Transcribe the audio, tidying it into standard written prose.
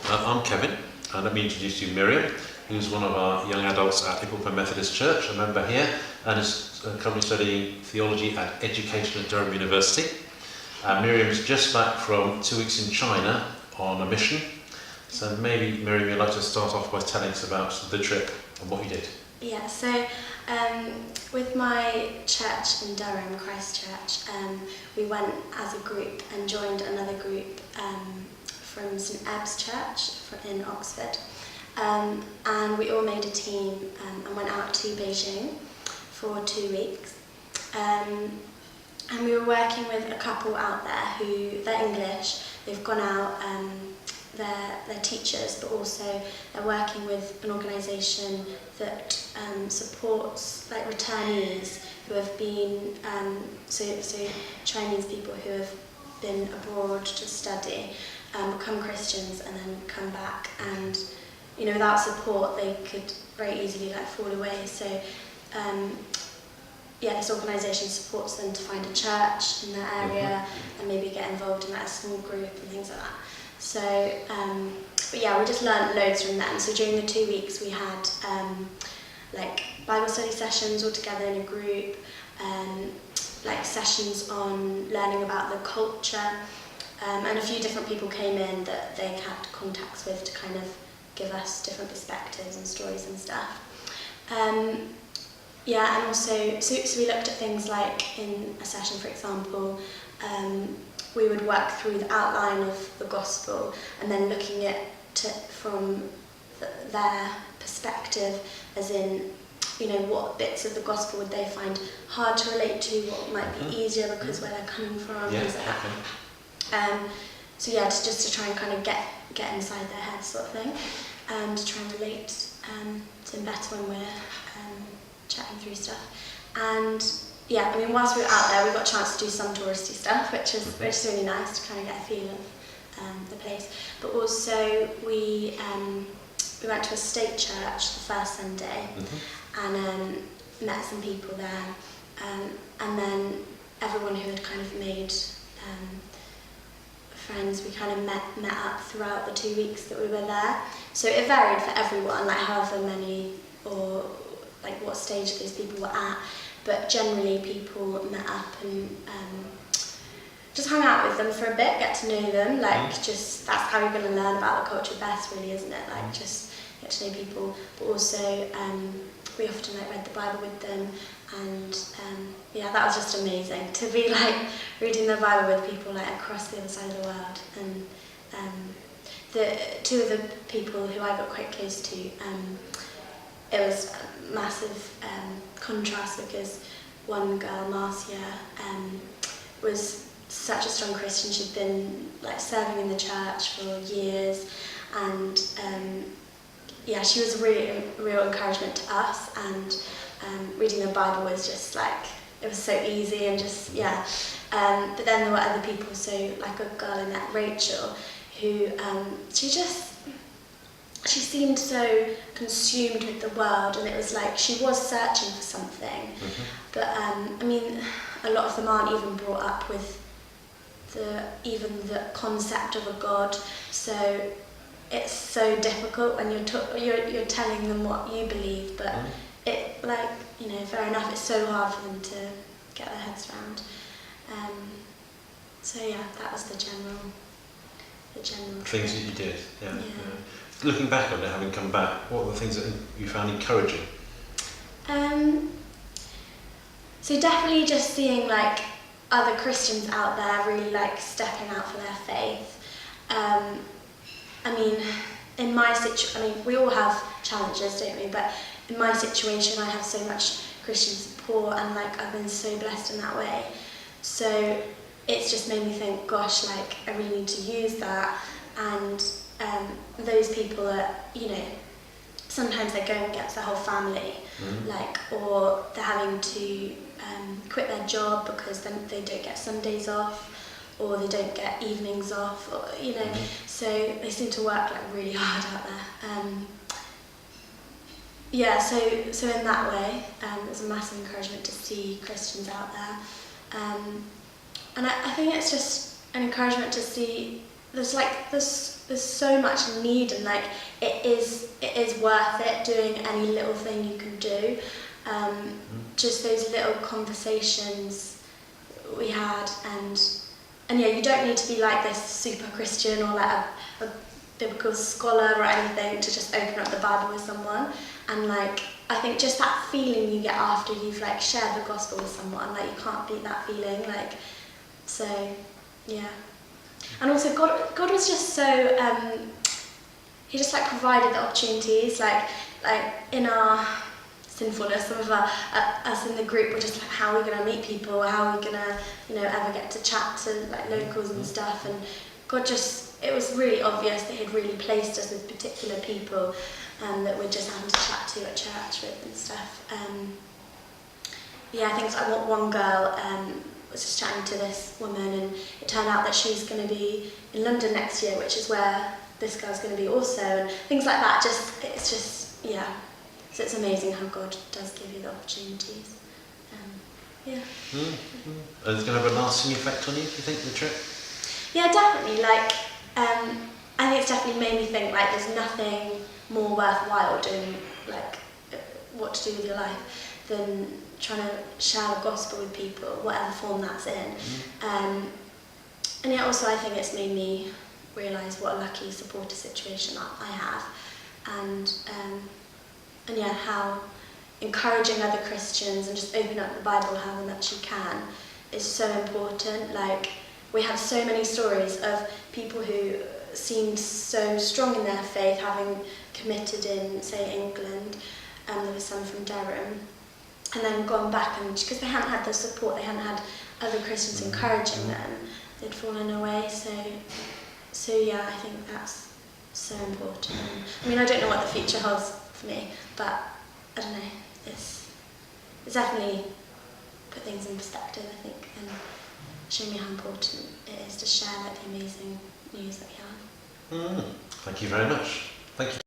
I'm Kevin, and let me introduce you Miriam, who's one of our young adults at Liverpool Methodist Church, a member here, and is currently studying theology at Education at Durham University. Miriam's just back from 2 weeks in China on a mission, so maybe Miriam, you'd like to start off by telling us about the trip and what you did. Yeah, so with my church in Durham, Christ Church, we went as a group and joined another group from St Ebbe's Church in Oxford, and we all made a team and went out to Beijing for 2 weeks, and we were working with a couple out there who, they're English, they've gone out, they're teachers, but also they're working with an organisation that supports like returnees who have been, so Chinese people who have been abroad to study, become Christians and then come back, and without support they could very easily fall away. So this organisation supports them to find a church in their area and maybe get involved in a small group and things like that. So, we just learned loads from them. So during the 2 weeks we had Bible study sessions all together in a group, sessions on learning about the culture, and a few different people came in that they had contacts with to kind of give us different perspectives and stories and stuff. And also, so we looked at things like in a session, for example, we would work through the outline of the gospel and then looking at it from their perspective, as in, what bits of the gospel would they find hard to relate to, what might be easier because where they're coming from, things like that. Just to try and kind of get inside their heads, sort of thing, and to try and relate to them better when we're chatting through stuff. And whilst we were out there, we got a chance to do some touristy stuff, which is really nice to kind of get a feel of the place. But also we went to a state church the first Sunday, and met some people there, and then everyone who had kind of made friends, we kind of met up throughout the 2 weeks that we were there. So it varied for everyone, however many or what stage those people were at. But generally people met up and just hung out with them for a bit, get to know them, just that's how you're going to learn about the culture best, really, isn't it? Just get to know people. But also we often read the Bible with them, and that was just amazing to be reading the Bible with people across the other side of the world. And the two of the people who I got quite close to, it was a massive contrast, because one girl, Marcia, was such a strong Christian. She'd been serving in the church for years, and she was a really real encouragement to us, and reading the Bible was just it was so easy, and but then there were other people, so a girl in that, Rachel, who she seemed so consumed with the world, and it was she was searching for something. But a lot of them aren't even brought up with the concept of a God, so it's so difficult when you're telling them what you believe, but it fair enough, it's so hard for them to get their heads around. That was the general things that you did. Yeah. Looking back on it, having come back, what were the things that you found encouraging? So definitely just seeing other Christians out there really stepping out for their faith. In my situation, we all have challenges, don't we? But in my situation, I have so much Christian support, and I've been so blessed in that way. So it's just made me think, gosh, I really need to use that. And those people are, sometimes they're going against their whole family, or they're having to quit their job because then they don't get Sundays off, or they don't get evenings off, or so they seem to work really hard out there. So in that way, it's a massive encouragement to see Christians out there, and I think it's just an encouragement to see there's so much need, and like it is worth it doing any little thing you can do. Just those little conversations we had, and yeah, you don't need to be like this super Christian or like a biblical scholar or anything to just open up the Bible with someone. And like I think just that feeling you get after you've like shared the gospel with someone, like you can't beat that feeling. Like, so yeah. And also God was just so he just like provided the opportunities, like in our sinfulness, some of us in the group were just like, how are we going to meet people, how are we going to, ever get to chat to like locals and stuff. And God just, it was really obvious that he'd really placed us with particular people that we're just having to chat to at church with and stuff. Yeah, I think it's like one girl was just chatting to this woman, and it turned out that she's going to be in London next year, which is where this girl's going to be also, and things like that. It's just, yeah. So it's amazing how God does give you the opportunities. Yeah. Mm-hmm. Is it going to have a lasting effect on you, do you think, the trip? Yeah, definitely. Like, I think it's definitely made me think, like, there's nothing more worthwhile doing, like, what to do with your life than trying to share the gospel with people, whatever form that's in. And yeah, also I think it's made me realise what a lucky supporter situation I have, and yeah, how encouraging other Christians and just opening up the Bible however much you can is so important. Like, we have so many stories of people who seemed so strong in their faith, having committed in, say, England. There was some from Durham, and then gone back, and because they hadn't had the support, they hadn't had other Christians encouraging them, they'd fallen away. So yeah, I think that's so important. I mean, I don't know what the future holds for me, but I don't know, it's definitely put things in perspective, I think, and show me how important it is to share like the amazing news that we have. Thank you very much. Thank you.